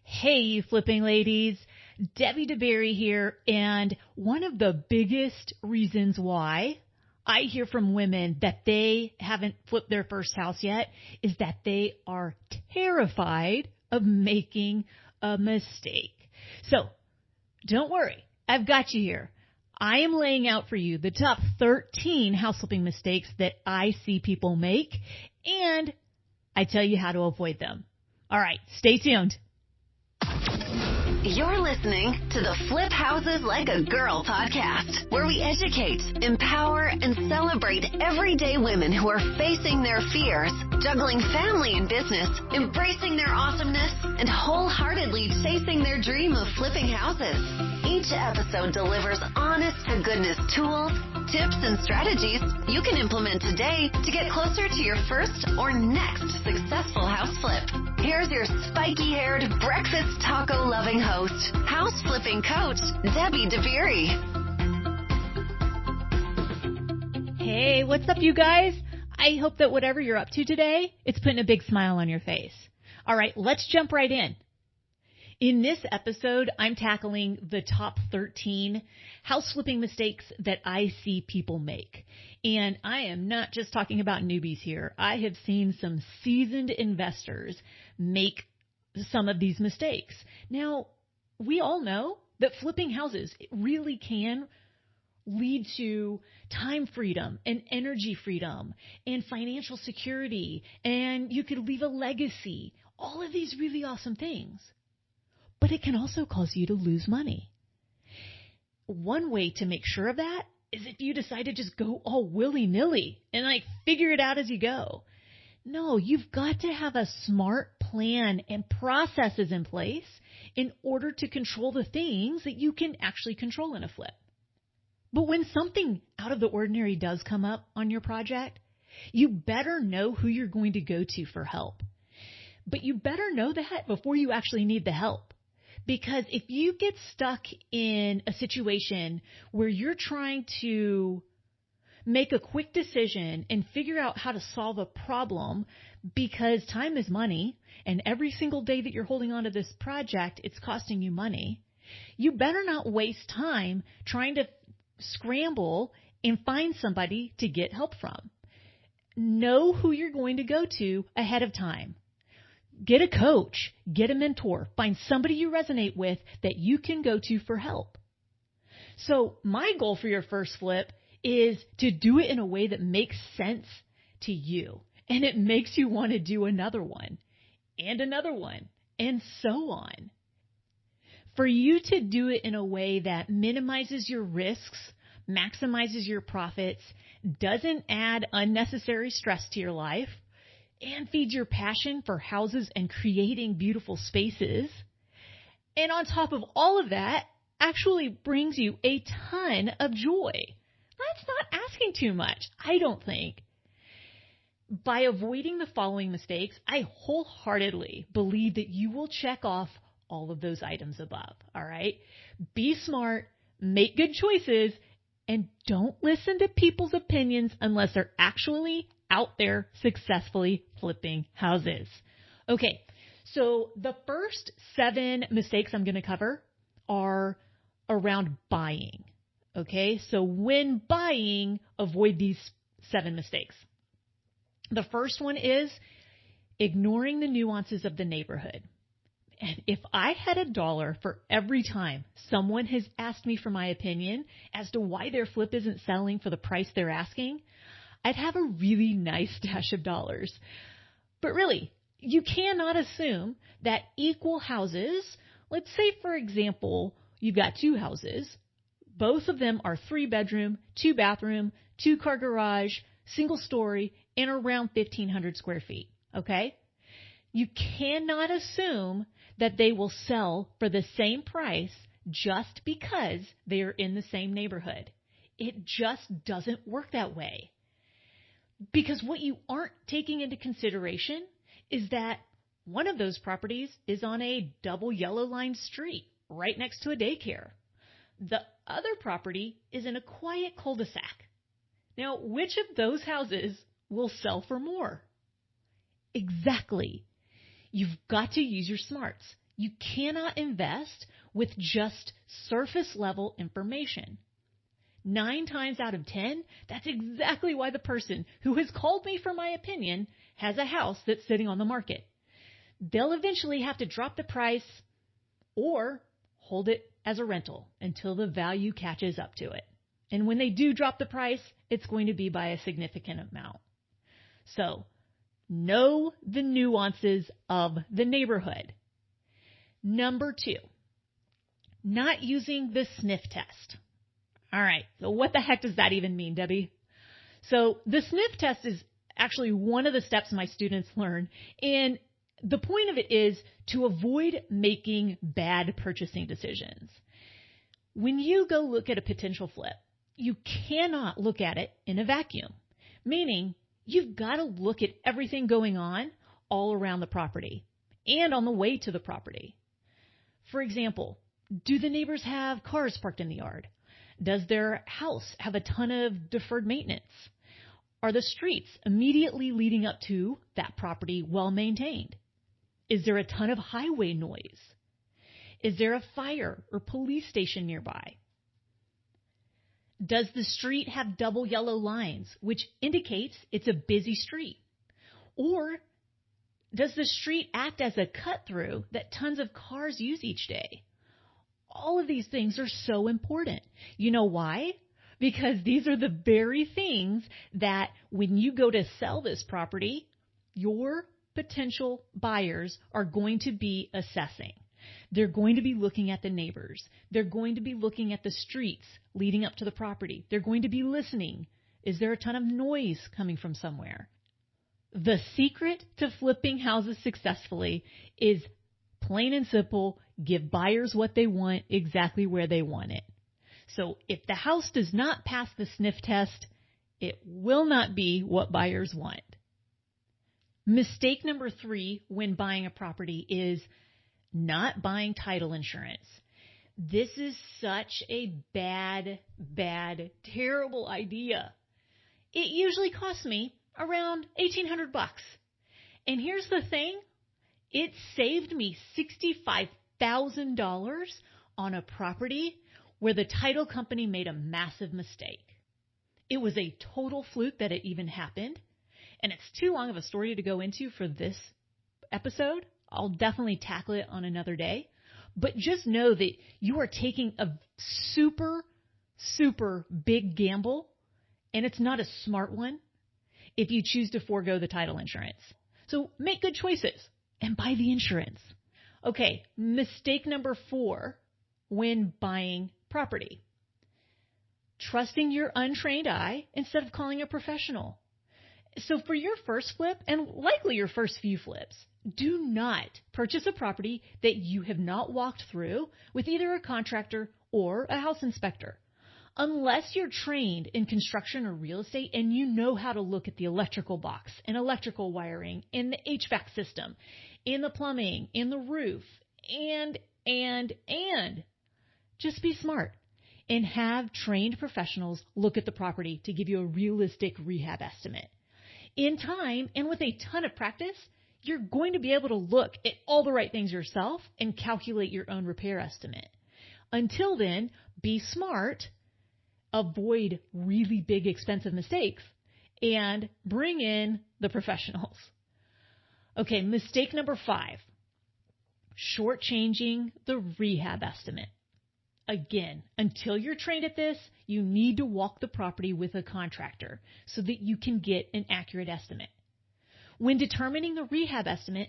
Hey, you flipping ladies. Debbie DeBerry here, and one of the biggest reasons why I hear from women that they haven't flipped their first house yet is that they are terrified of making a mistake. So, don't worry. I've got you here. I am laying out for you the top 13 house flipping mistakes that I see people make, and I tell you how to avoid them. All right, stay tuned. You're listening to the Flip Houses Like a Girl podcast, where we educate, empower, and celebrate everyday women who are facing their fears, juggling family and business, embracing their awesomeness, and wholeheartedly chasing their dream of flipping houses. Each episode delivers honest-to-goodness tools, tips, and strategies you can implement today to get closer to your first or next successful house flip. Here's your spiky-haired, breakfast taco-loving host, house flipping coach, Debbie DeBerry. Hey, what's up, you guys? I hope that whatever you're up to today, it's putting a big smile on your face. All right, let's jump right in. In this episode, I'm tackling the top 13 house flipping mistakes that I see people make. And I am not just talking about newbies here. I have seen some seasoned investors make some of these mistakes. Now, we all know that flipping houses really can lead to time freedom and energy freedom and financial security, and you could leave a legacy. All of these really awesome things. But it can also cause you to lose money. One way to make sure of that is if you decide to just go all willy-nilly and figure it out as you go. No, you've got to have a smart plan and processes in place in order to control the things that you can actually control in a flip. But when something out of the ordinary does come up on your project, you better know who you're going to go to for help. But you better know that before you actually need the help. Because if you get stuck in a situation where you're trying to make a quick decision and figure out how to solve a problem because time is money and every single day that you're holding on to this project, it's costing you money, you better not waste time trying to scramble and find somebody to get help from. Know who you're going to go to ahead of time. Get a coach, get a mentor, find somebody you resonate with that you can go to for help. So my goal for your first flip is to do it in a way that makes sense to you and it makes you want to do another one and so on. For you to do it in a way that minimizes your risks, maximizes your profits, doesn't add unnecessary stress to your life, and feeds your passion for houses and creating beautiful spaces. And on top of all of that, actually brings you a ton of joy. That's not asking too much, I don't think. By avoiding the following mistakes, I wholeheartedly believe that you will check off all of those items above, all right? Be smart, make good choices, and don't listen to people's opinions unless they're actually out there successfully flipping houses. Okay, so the first 7 mistakes I'm going to cover are around buying. Okay, so when buying, avoid these 7 mistakes. The first one is ignoring the nuances of the neighborhood. And if I had $1 for every time someone has asked me for my opinion as to why their flip isn't selling for the price they're asking, I'd have a really nice stash of dollars. But really, you cannot assume that equal houses, let's say, for example, you've got 2 houses. Both of them are 3-bedroom, 2-bathroom, 2-car garage, single story, and around 1,500 square feet. Okay? You cannot assume that they will sell for the same price just because they are in the same neighborhood. It just doesn't work that way. Because what you aren't taking into consideration is that one of those properties is on a double yellow line street right next to a daycare. The other property is in a quiet cul-de-sac. Now, which of those houses will sell for more? Exactly. You've got to use your smarts. You cannot invest with just surface level information. 9 times out of 10, that's exactly why the person who has called me for my opinion has a house that's sitting on the market. They'll eventually have to drop the price or hold it as a rental until the value catches up to it. And when they do drop the price, it's going to be by a significant amount. So, know the nuances of the neighborhood. Number 2, not using the sniff test. All right, so what the heck does that even mean, Debbie? So the sniff test is actually one of the steps my students learn, and the point of it is to avoid making bad purchasing decisions. When you go look at a potential flip, you cannot look at it in a vacuum, meaning you've got to look at everything going on all around the property and on the way to the property. For example, do the neighbors have cars parked in the yard? Does their house have a ton of deferred maintenance? Are the streets immediately leading up to that property well maintained? Is there a ton of highway noise? Is there a fire or police station nearby? Does the street have double yellow lines, which indicates it's a busy street? Or does the street act as a cut-through that tons of cars use each day? All of these things are so important. You know why? Because these are the very things that when you go to sell this property, your potential buyers are going to be assessing. They're going to be looking at the neighbors. They're going to be looking at the streets leading up to the property. They're going to be listening. Is there a ton of noise coming from somewhere? The secret to flipping houses successfully is plain and simple, give buyers what they want exactly where they want it. So if the house does not pass the sniff test, it will not be what buyers want. Mistake number 3 when buying a property is not buying title insurance. This is such a bad, terrible idea. It usually costs me around $1,800. And here's the thing. It saved me $65,000 on a property where the title company made a massive mistake. It was a total fluke that it even happened, and it's too long of a story to go into for this episode. I'll definitely tackle it on another day, but just know that you are taking a super big gamble, and it's not a smart one if you choose to forego the title insurance. So make good choices and buy the insurance. Okay, mistake number 4 when buying property. Trusting your untrained eye instead of calling a professional. So for your first flip, and likely your first few flips, do not purchase a property that you have not walked through with either a contractor or a house inspector. Unless you're trained in construction or real estate and you know how to look at the electrical box and electrical wiring and the HVAC system and the plumbing and the roof and just be smart and have trained professionals look at the property to give you a realistic rehab estimate. In time and with a ton of practice, you're going to be able to look at all the right things yourself and calculate your own repair estimate. Until then, be smart, avoid really big expensive mistakes, and bring in the professionals. Okay, mistake number 5, shortchanging the rehab estimate. Again, until you're trained at this, you need to walk the property with a contractor so that you can get an accurate estimate. When determining the rehab estimate,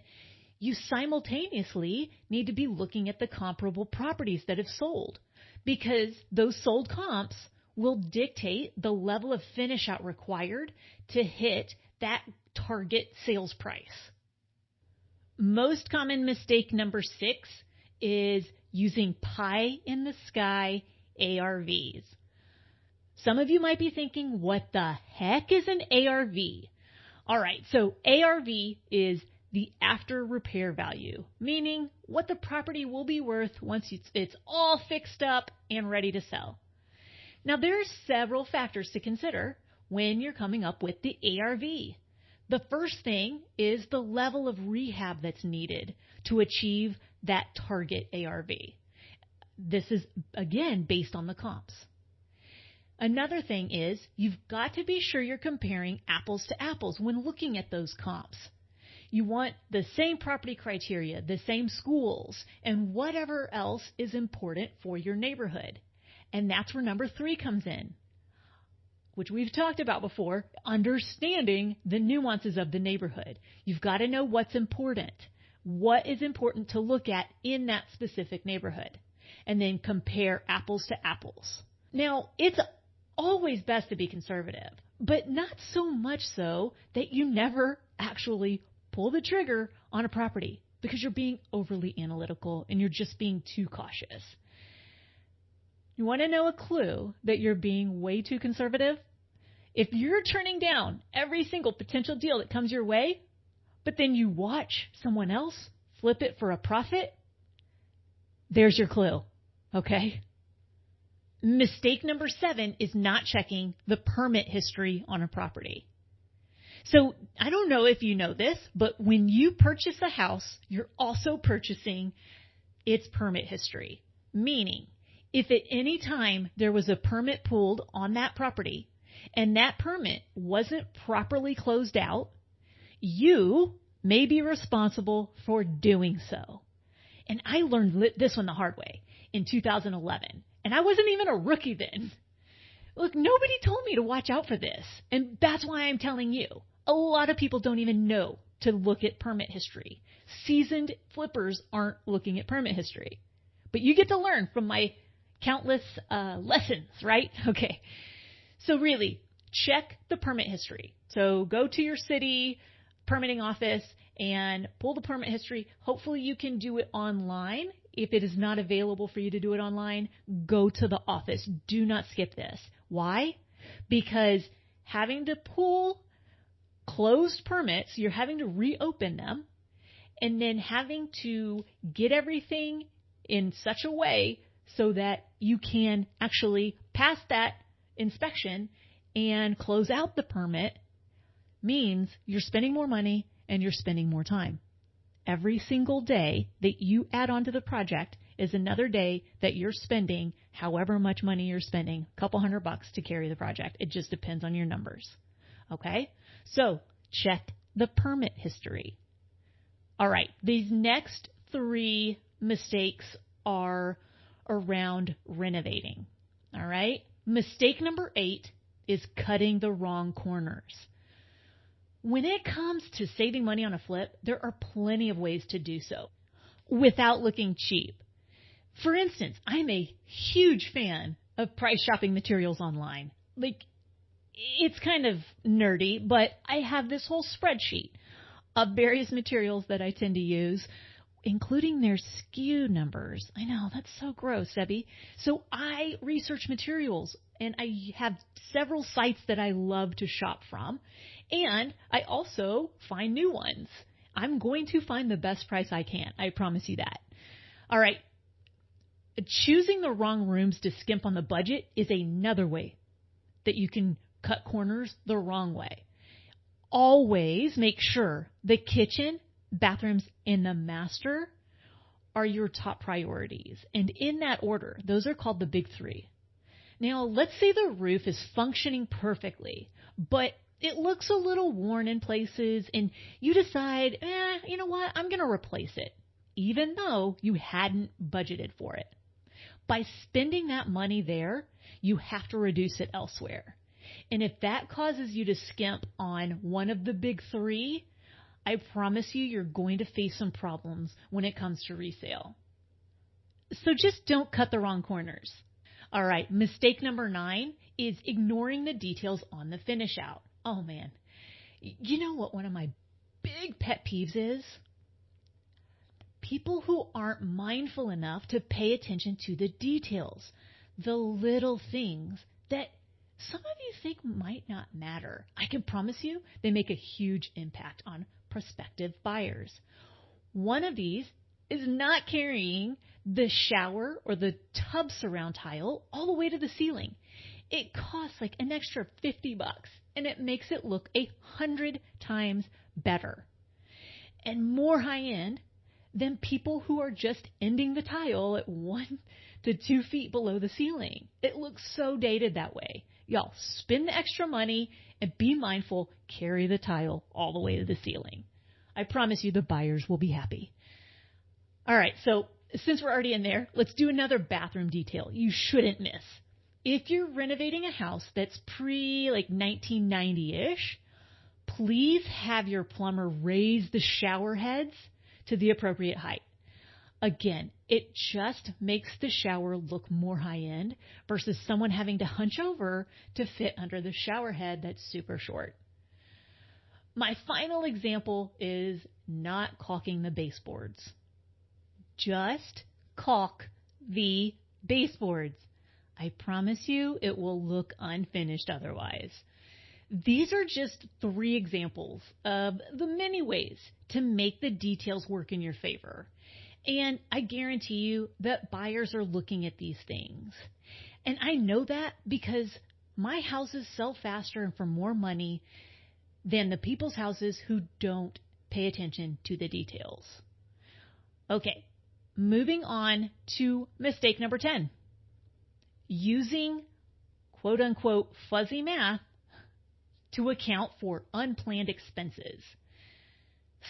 you simultaneously need to be looking at the comparable properties that have sold, because those sold comps will dictate the level of finish out required to hit that target sales price. Most common mistake number 6 is using pie in the sky ARVs. Some of you might be thinking, what the heck is an ARV? All right, so ARV is the after repair value, meaning what the property will be worth once it's all fixed up and ready to sell. Now, there are several factors to consider when you're coming up with the ARV. The first thing is the level of rehab that's needed to achieve that target ARV. This is, again, based on the comps. Another thing is you've got to be sure you're comparing apples to apples when looking at those comps. You want the same property criteria, the same schools, and whatever else is important for your neighborhood. And that's where number 3 comes in, which we've talked about before, understanding the nuances of the neighborhood. You've got to know what's important. What is important to look at in that specific neighborhood? And then compare apples to apples. Now, it's always best to be conservative, but not so much so that you never actually pull the trigger on a property because you're being overly analytical and you're just being too cautious. You want to know a clue that you're being way too conservative? If you're turning down every single potential deal that comes your way, but then you watch someone else flip it for a profit, there's your clue, okay? Mistake number 7 is not checking the permit history on a property. So I don't know if you know this, but when you purchase a house, you're also purchasing its permit history. Meaning, if at any time there was a permit pulled on that property and that permit wasn't properly closed out, you may be responsible for doing so. And I learned this one the hard way in 2011. And I wasn't even a rookie then. Look, nobody told me to watch out for this. And that's why I'm telling you. A lot of people don't even know to look at permit history. Seasoned flippers aren't looking at permit history. But you get to learn from my countless lessons, right? Okay. So really, check the permit history. So go to your city permitting office and pull the permit history. Hopefully you can do it online. If it is not available for you to do it online, go to the office. Do not skip this. Why? Because having to pull closed permits, you're having to reopen them, and then having to get everything in such a way so that you can actually pass that inspection and close out the permit means you're spending more money and you're spending more time. Every single day that you add on to the project is another day that you're spending however much money you're spending, a couple $100 to carry the project. It just depends on your numbers. Okay? So check the permit history. All right. These next 3 mistakes are around renovating. All right? Mistake number 8 is cutting the wrong corners. When it comes to saving money on a flip, there are plenty of ways to do so without looking cheap. For instance, I'm a huge fan of price shopping materials online. It's kind of nerdy, but I have this whole spreadsheet of various materials that I tend to use, including their SKU numbers. I know, that's so gross, Debbie. So I research materials, and I have several sites that I love to shop from. And I also find new ones. I'm going to find the best price I can. I promise you that. All right. Choosing the wrong rooms to skimp on the budget is another way that you can cut corners the wrong way. Always make sure the kitchen, bathrooms, and the master are your top priorities. And in that order, those are called the big 3. Now, let's say the roof is functioning perfectly, but it looks a little worn in places, and you decide, you know what, I'm going to replace it, even though you hadn't budgeted for it. By spending that money there, you have to reduce it elsewhere. And if that causes you to skimp on one of the big 3, I promise you're going to face some problems when it comes to resale. So just don't cut the wrong corners. All right, mistake number 9 is ignoring the details on the finish out. Oh, man. You know what one of my big pet peeves is? People who aren't mindful enough to pay attention to the details, the little things that some of you think might not matter. I can promise you they make a huge impact on prospective buyers. One of these is not carrying the shower or the tub surround tile all the way to the ceiling. It costs like an extra $50, and it makes it look 100 times better. And more high-end, than people who are just ending the tile at 1 to 2 feet below the ceiling. It looks so dated that way. Y'all, spend the extra money and be mindful, carry the tile all the way to the ceiling. I promise you the buyers will be happy. All right, so since we're already in there, let's do another bathroom detail you shouldn't miss. If you're renovating a house that's like 1990-ish, please have your plumber raise the shower heads to the appropriate height. Again, it just makes the shower look more high-end versus someone having to hunch over to fit under the shower head that's super short. My final example is not caulking the baseboards. Just caulk the baseboards. I promise you it will look unfinished otherwise. These are just 3 examples of the many ways to make the details work in your favor. And I guarantee you that buyers are looking at these things. And I know that because my houses sell faster and for more money than the people's houses who don't pay attention to the details. Okay, moving on to mistake number 10. Using quote-unquote fuzzy math to account for unplanned expenses.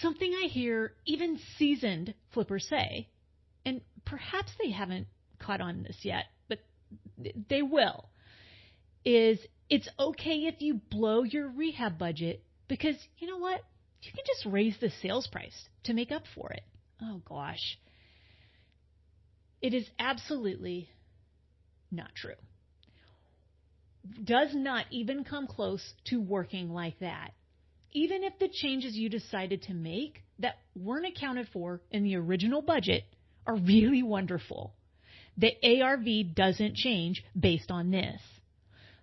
Something I hear even seasoned flippers say, and perhaps they haven't caught on this yet, but they will, is it's okay if you blow your rehab budget because, you know what? You can just raise the sales price to make up for it. Oh, gosh. It is absolutely not true. Does not even come close to working like that. Even if the changes you decided to make that weren't accounted for in the original budget are really wonderful, the ARV doesn't change based on this.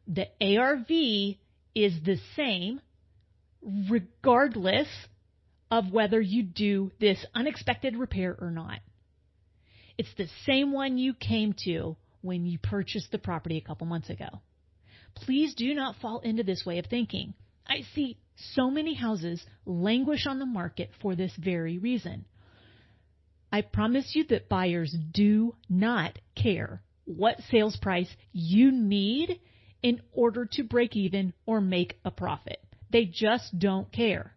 The ARV is the same regardless of whether you do this unexpected repair or not. It's the same one you came to when you purchased the property a couple months ago. Please do not fall into this way of thinking. I see so many houses languish on the market for this very reason. I promise you that buyers do not care what sales price you need in order to break even or make a profit. They just don't care.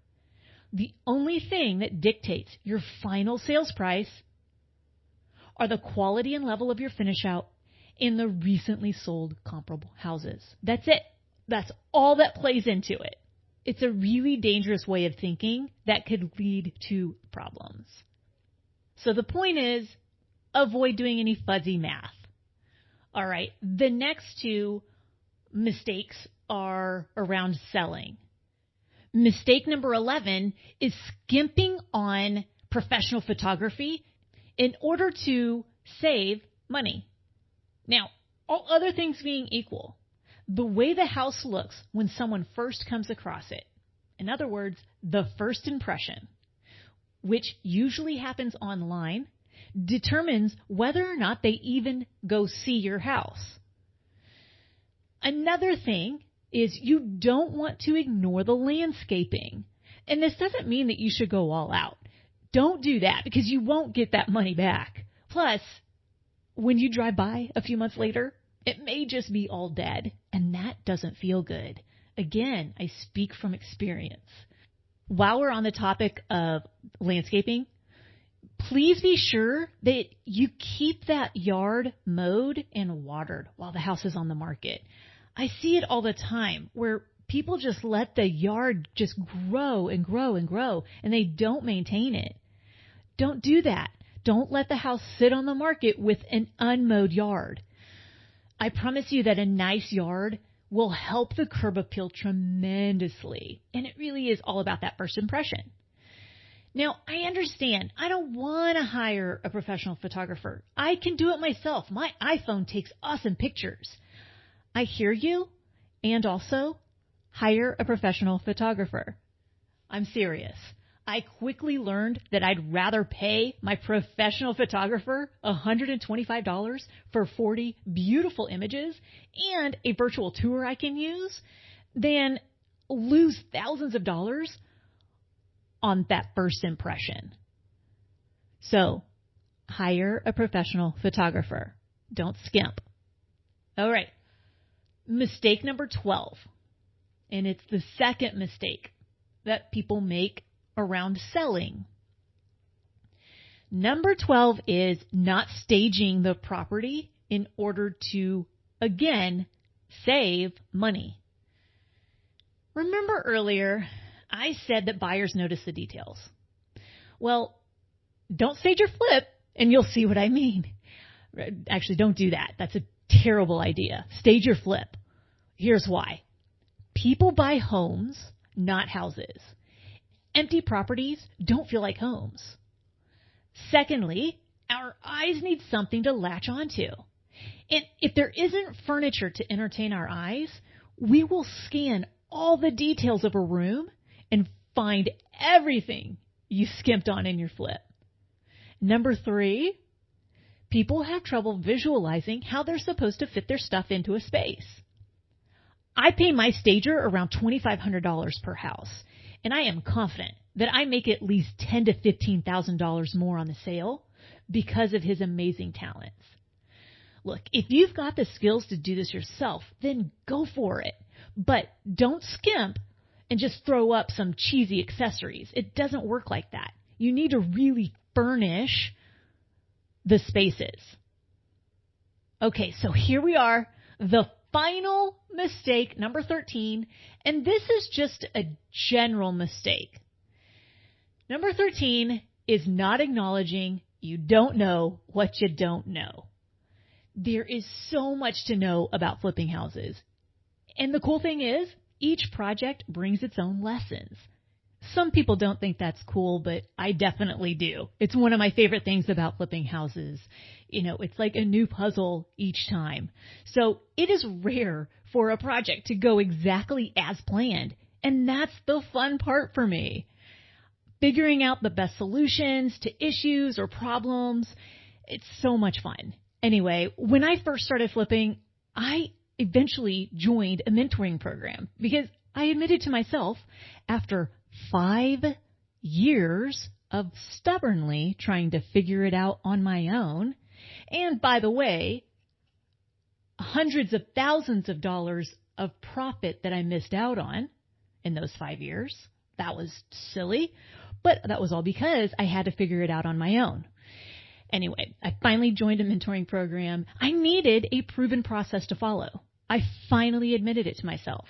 The only thing that dictates your final sales price are the quality and level of your finish out in the recently sold comparable houses. That's it. That's all that plays into it. It's a really dangerous way of thinking that could lead to problems. So the point is, avoid doing any fuzzy math. All right, the next 2 mistakes are around selling. Mistake number 11 is skimping on professional photography in order to save money. Now, all other things being equal, the way the house looks when someone first comes across it, in other words, the first impression, which usually happens online, determines whether or not they even go see your house. Another thing is you don't want to ignore the landscaping. And this doesn't mean that you should go all out. Don't do that because you won't get that money back. Plus, when you drive by a few months later, it may just be all dead, and that doesn't feel good. Again, I speak from experience. While we're on the topic of landscaping, please be sure that you keep that yard mowed and watered while the house is on the market. I see it all the time where people just let the yard just grow and grow and grow, and they don't maintain it. Don't do that. Don't let the house sit on the market with an unmowed yard. I promise you that a nice yard will help the curb appeal tremendously. And it really is all about that first impression. Now, I understand. I don't want to hire a professional photographer. I can do it myself. My iPhone takes awesome pictures. I hear you. And also, hire a professional photographer. I'm serious. I quickly learned that I'd rather pay my professional photographer $125 for 40 beautiful images and a virtual tour I can use than lose thousands of dollars on that first impression. So hire a professional photographer. Don't skimp. All right. Mistake number 12. And it's the second mistake that people make around selling. Number 12 is not staging the property in order to, again, save money. Remember earlier, I said that buyers notice the details. Well, don't stage your flip, and you'll see what I mean. Actually, don't do that. That's a terrible idea. Stage your flip. Here's why. People buy homes, not houses. Empty properties don't feel like homes. Secondly, our eyes need something to latch onto. And if there isn't furniture to entertain our eyes, we will scan all the details of a room and find everything you skimped on in your flip. Number 3, people have trouble visualizing how they're supposed to fit their stuff into a space. I pay my stager around $2,500 per house, and I am confident that I make at least $10,000 to $15,000 more on the sale because of his amazing talents. Look, if you've got the skills to do this yourself, then go for it. But don't skimp and just throw up some cheesy accessories. It doesn't work like that. You need to really furnish the spaces. Okay, so here we are, the final mistake, number 13, and this is just a general mistake. Number 13 is not acknowledging you don't know what you don't know. There is so much to know about flipping houses. And the cool thing is, each project brings its own lessons. Some people don't think that's cool, but I definitely do. It's one of my favorite things about flipping houses. You know, it's like a new puzzle each time. So it is rare for a project to go exactly as planned. And that's the fun part for me. Figuring out the best solutions to issues or problems. It's so much fun. Anyway, when I first started flipping, I eventually joined a mentoring program because I admitted to myself after 5 years of stubbornly trying to figure it out on my own. And by the way, hundreds of thousands of dollars of profit that I missed out on in those 5 years. That was silly, but that was all because I had to figure it out on my own. Anyway, I finally joined a mentoring program. I needed a proven process to follow. I finally admitted it to myself.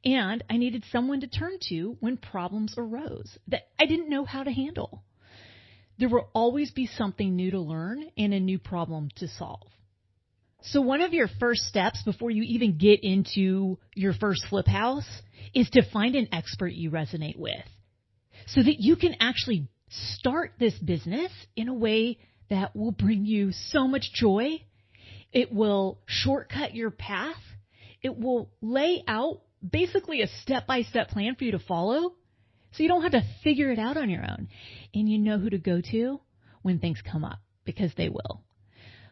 And I needed someone to turn to when problems arose that I didn't know how to handle. There will always be something new to learn and a new problem to solve. So one of your first steps before you even get into your first flip house is to find an expert you resonate with so that you can actually start this business in a way that will bring you so much joy. It will shortcut your path. It will lay out basically a step-by-step plan for you to follow so you don't have to figure it out on your own. And you know who to go to when things come up, because they will.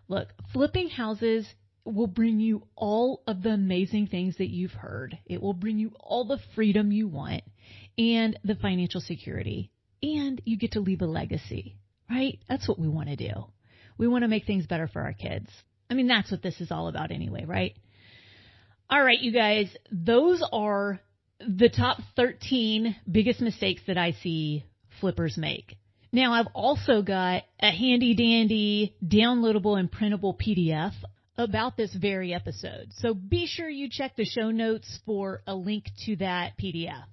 Look, flipping houses will bring you all of the amazing things that you've heard. It will bring you all the freedom you want and the financial security. And you get to leave a legacy, right? That's what we want to do. We want to make things better for our kids. I mean, that's what this is all about anyway, right? All right, you guys, those are the top 13 biggest mistakes that I see flippers make. Now, I've also got a handy dandy downloadable and printable PDF about this very episode. So be sure you check the show notes for a link to that PDF.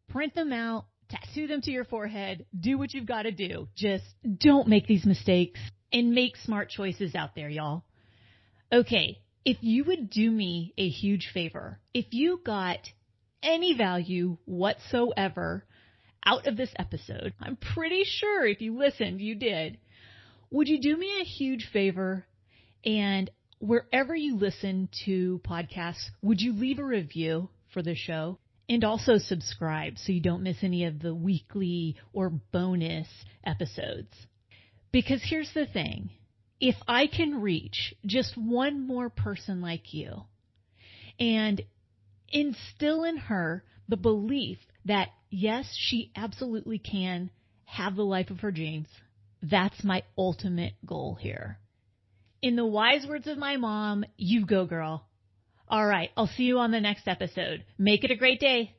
Print them out, tattoo them to your forehead, do what you've got to do. Just don't make these mistakes and make smart choices out there, y'all. Okay, if you would do me a huge favor, if you got any value whatsoever out of this episode, I'm pretty sure if you listened, you did. Would you do me a huge favor and wherever you listen to podcasts, would you leave a review for the show and also subscribe so you don't miss any of the weekly or bonus episodes? Because here's the thing. If I can reach just one more person like you and instill in her the belief that, yes, she absolutely can have the life of her dreams, That's my ultimate goal here. In the wise words of my mom, you go, girl. All right, I'll see you on the next episode. Make it a great day.